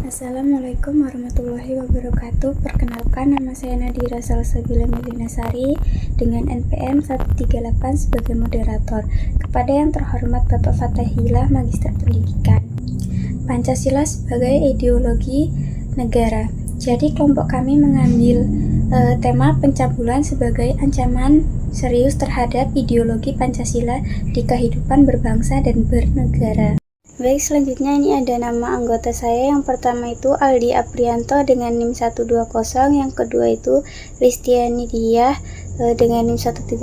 Assalamualaikum warahmatullahi wabarakatuh. Perkenalkan, nama saya Nadira Salsabila Melinasari dengan NPM 138 sebagai moderator. Kepada yang terhormat Bapak Fatahillah, Magister Pendidikan. Pancasila sebagai ideologi negara. Jadi kelompok kami mengambil tema pencabulan sebagai ancaman serius terhadap ideologi Pancasila di kehidupan berbangsa dan bernegara. Baik, selanjutnya ini ada nama anggota saya. Yang pertama itu Aldi Aprianto dengan NIM 120, yang kedua itu Listiani Diah dengan NIM 130,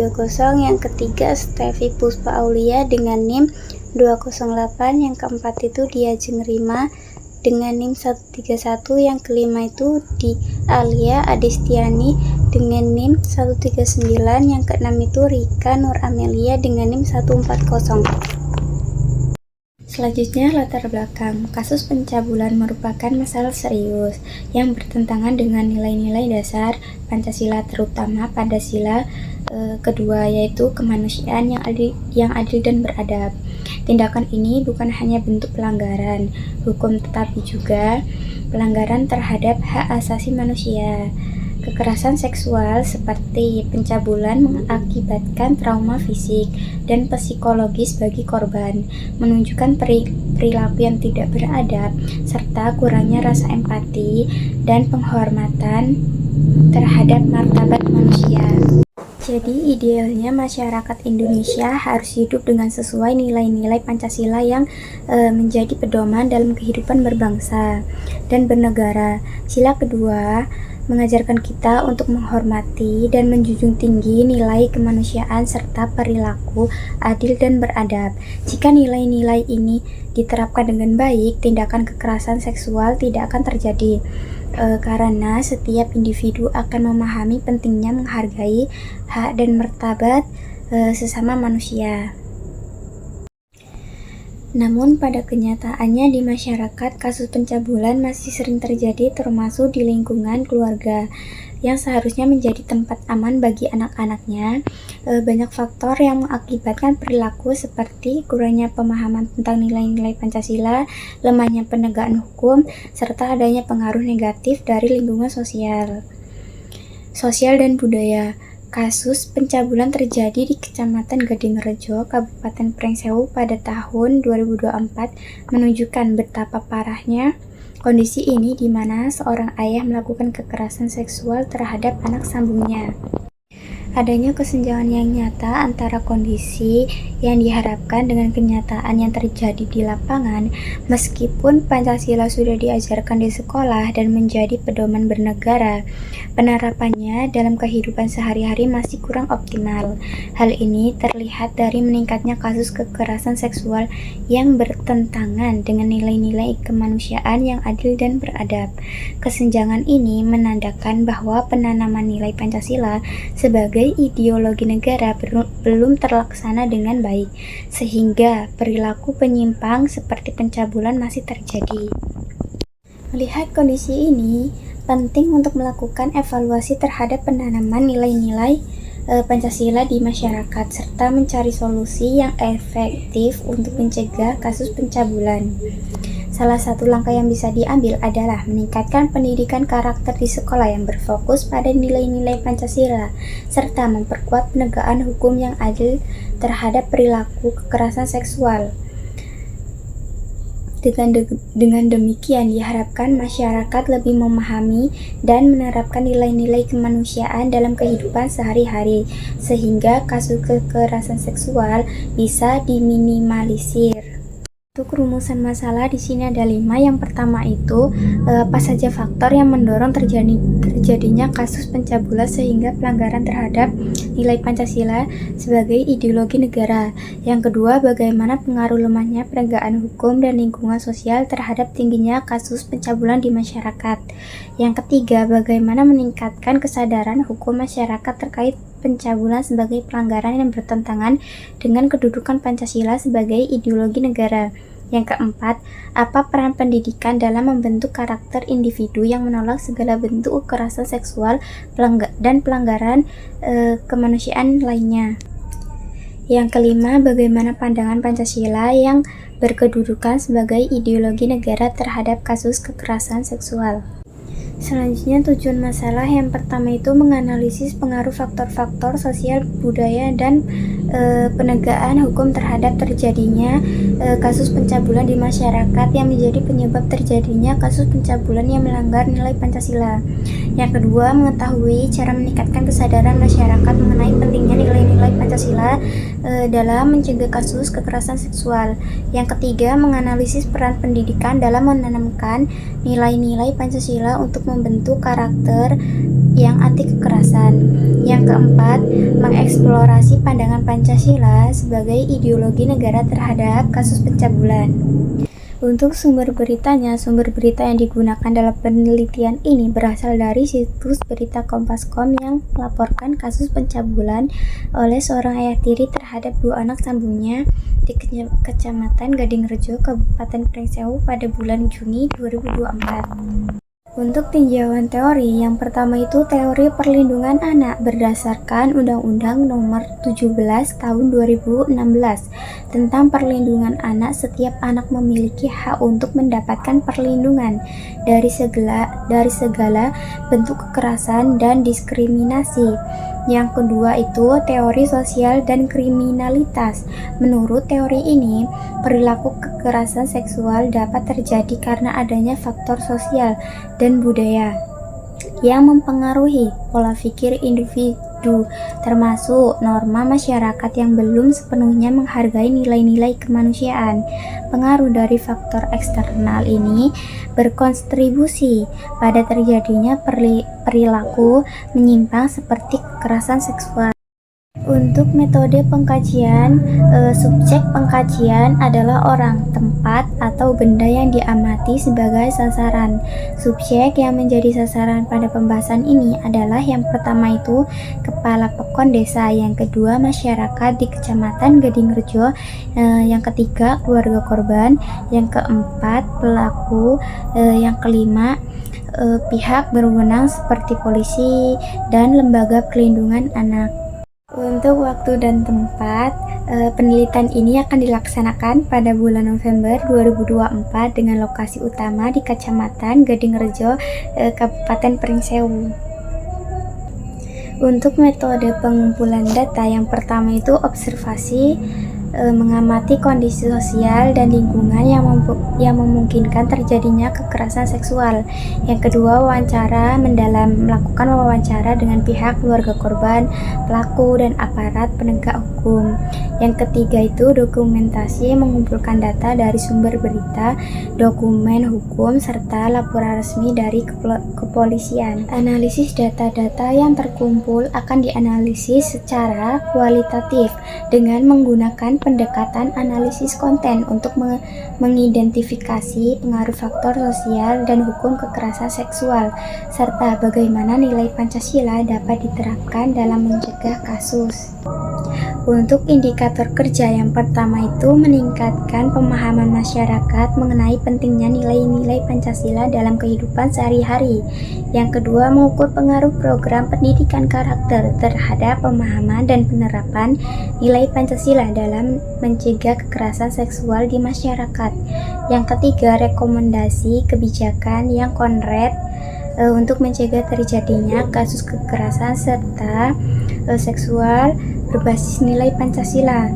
yang ketiga Stevi Puspa Aulia dengan NIM 208, yang keempat itu Diajeng Rima dengan NIM 131, yang kelima itu Di Alia Adistiani dengan NIM 139, yang keenam itu Rika Nur Amelia dengan NIM 140. Selanjutnya, latar belakang. Kasus pencabulan merupakan masalah serius yang bertentangan dengan nilai-nilai dasar Pancasila, terutama pada sila kedua, yaitu kemanusiaan yang adil dan beradab. Tindakan ini bukan hanya bentuk pelanggaran hukum, tetapi juga pelanggaran terhadap hak asasi manusia. Kekerasan seksual seperti pencabulan mengakibatkan trauma fisik dan psikologis bagi korban, menunjukkan perilaku yang tidak beradab, serta kurangnya rasa empati dan penghormatan terhadap martabat manusia. Jadi idealnya masyarakat Indonesia harus hidup dengan sesuai nilai-nilai Pancasila yang menjadi pedoman dalam kehidupan berbangsa dan bernegara. Sila kedua mengajarkan kita untuk menghormati dan menjunjung tinggi nilai kemanusiaan serta perilaku adil dan beradab. Jika nilai-nilai ini diterapkan dengan baik, tindakan kekerasan seksual tidak akan terjadi. Karena setiap individu akan memahami pentingnya menghargai hak dan martabat sesama manusia. Namun pada kenyataannya di masyarakat, kasus pencabulan masih sering terjadi, termasuk di lingkungan keluarga yang seharusnya menjadi tempat aman bagi anak-anaknya. Banyak faktor yang mengakibatkan perilaku seperti kurangnya pemahaman tentang nilai-nilai Pancasila, lemahnya penegakan hukum, serta adanya pengaruh negatif dari lingkungan sosial dan budaya. Kasus pencabulan terjadi di Kecamatan Gadingrejo, Kabupaten Pringsewu pada tahun 2024, menunjukkan betapa parahnya kondisi ini di mana seorang ayah melakukan kekerasan seksual terhadap anak sambungnya. Adanya kesenjangan yang nyata antara kondisi yang diharapkan dengan kenyataan yang terjadi di lapangan. Meskipun Pancasila sudah diajarkan di sekolah dan menjadi pedoman bernegara, penerapannya dalam kehidupan sehari-hari masih kurang optimal. Hal ini terlihat dari meningkatnya kasus kekerasan seksual yang bertentangan dengan nilai-nilai kemanusiaan yang adil dan beradab. Kesenjangan ini menandakan bahwa penanaman nilai Pancasila sebagai ideologi negara belum terlaksana dengan baik, sehingga perilaku penyimpang seperti pencabulan masih terjadi. Melihat kondisi ini, penting untuk melakukan evaluasi terhadap penanaman nilai-nilai Pancasila di masyarakat, serta mencari solusi yang efektif untuk mencegah kasus pencabulan. Salah satu langkah yang bisa diambil adalah meningkatkan pendidikan karakter di sekolah yang berfokus pada nilai-nilai Pancasila, serta memperkuat penegakan hukum yang adil terhadap perilaku kekerasan seksual. Dengan demikian diharapkan masyarakat lebih memahami dan menerapkan nilai-nilai kemanusiaan dalam kehidupan sehari-hari, sehingga kasus kekerasan seksual bisa diminimalisir. Untuk rumusan masalah di sini ada 5. Yang pertama itu apa saja faktor yang mendorong terjadinya kasus pencabulan sehingga pelanggaran terhadap nilai Pancasila sebagai ideologi negara. Yang kedua, bagaimana pengaruh lemahnya penegakan hukum dan lingkungan sosial terhadap tingginya kasus pencabulan di masyarakat. Yang ketiga, bagaimana meningkatkan kesadaran hukum masyarakat terkait pencabulan sebagai pelanggaran yang bertentangan dengan kedudukan Pancasila sebagai ideologi negara. Yang keempat, apa peran pendidikan dalam membentuk karakter individu yang menolak segala bentuk kekerasan seksual dan pelanggaran kemanusiaan lainnya. Yang kelima, bagaimana pandangan Pancasila yang berkedudukan sebagai ideologi negara terhadap kasus kekerasan seksual. Selanjutnya, tujuan masalah yang pertama itu menganalisis pengaruh faktor-faktor sosial, budaya, dan penegakan hukum terhadap terjadinya kasus pencabulan di masyarakat yang menjadi penyebab terjadinya kasus pencabulan yang melanggar nilai Pancasila. Yang kedua, mengetahui cara meningkatkan kesadaran masyarakat mengenai pentingnya nilai-nilai Pancasila dalam mencegah kasus kekerasan seksual. Yang ketiga, menganalisis peran pendidikan dalam menanamkan nilai-nilai Pancasila untuk membentuk karakter yang anti kekerasan. Yang keempat, mengeksplorasi pandangan Pancasila sebagai ideologi negara terhadap kasus pencabulan. Untuk sumber beritanya, sumber berita yang digunakan dalam penelitian ini berasal dari situs berita Kompas.com yang melaporkan kasus pencabulan oleh seorang ayah tiri terhadap 2 anak sambungnya di Kecamatan Gadingrejo, Kabupaten Pringsewu pada bulan Juni 2024. Untuk tinjauan teori, yang pertama itu teori perlindungan anak berdasarkan Undang-Undang Nomor 17 Tahun 2016 tentang perlindungan anak. Setiap anak memiliki hak untuk mendapatkan perlindungan dari segala bentuk kekerasan dan diskriminasi. Yang kedua itu teori sosial dan kriminalitas. Menurut teori ini, perilaku kekerasan seksual dapat terjadi karena adanya faktor sosial dan budaya yang mempengaruhi pola pikir individu, termasuk norma masyarakat yang belum sepenuhnya menghargai nilai-nilai kemanusiaan. Pengaruh dari faktor eksternal ini berkontribusi pada terjadinya perilaku menyimpang seperti kekerasan seksual. Untuk metode pengkajian, subjek pengkajian adalah orang, tempat, atau benda yang diamati sebagai sasaran. Subjek yang menjadi sasaran pada pembahasan ini adalah yang pertama itu kepala pekon desa, yang kedua masyarakat di Kecamatan Gadingrejo, yang ketiga keluarga korban, yang keempat pelaku, yang kelima pihak berwenang seperti polisi dan lembaga perlindungan anak. Untuk waktu dan tempat, penelitian ini akan dilaksanakan pada bulan November 2024 dengan lokasi utama di Kecamatan Gadingrejo, Kabupaten Pringsewu. Untuk metode pengumpulan data, yang pertama itu observasi, mengamati kondisi sosial dan lingkungan yang memungkinkan terjadinya kekerasan seksual. Yang kedua, wawancara mendalam, melakukan wawancara dengan pihak keluarga korban, pelaku, dan aparat penegak hukum. Yang ketiga itu dokumentasi, mengumpulkan data dari sumber berita, dokumen hukum, serta laporan resmi dari kepolisian. Analisis data-data yang terkumpul akan dianalisis secara kualitatif dengan menggunakan pendekatan analisis konten untuk mengidentifikasi pengaruh faktor sosial dan hukum kekerasan seksual, serta bagaimana nilai Pancasila dapat diterapkan dalam mencegah kasus. Untuk indikator kerja, yang pertama itu meningkatkan pemahaman masyarakat mengenai pentingnya nilai-nilai Pancasila dalam kehidupan sehari-hari. Yang kedua, mengukur pengaruh program pendidikan karakter terhadap pemahaman dan penerapan nilai Pancasila dalam mencegah kekerasan seksual di masyarakat. Yang ketiga, rekomendasi kebijakan yang konkret untuk mencegah terjadinya kasus kekerasan serta seksual berbasis nilai Pancasila.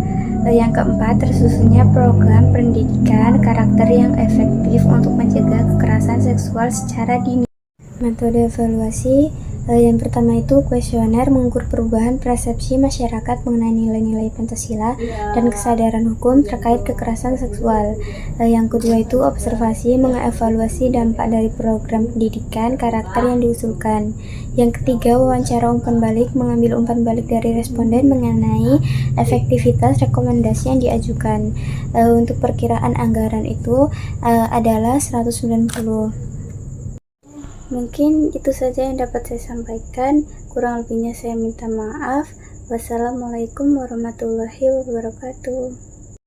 Yang keempat, tersusunnya program pendidikan karakter yang efektif untuk mencegah kekerasan seksual secara dini. Metode evaluasi, yang pertama itu kuesioner, mengukur perubahan persepsi masyarakat mengenai nilai-nilai Pancasila dan kesadaran hukum terkait kekerasan seksual. Yang kedua itu observasi, mengevaluasi dampak dari program pendidikan karakter yang diusulkan. Yang ketiga, wawancara umpan balik, mengambil umpan balik dari responden mengenai efektivitas rekomendasi yang diajukan. Untuk perkiraan anggaran itu adalah 190. Mungkin itu saja yang dapat saya sampaikan, kurang lebihnya saya minta maaf. Wassalamualaikum warahmatullahi wabarakatuh.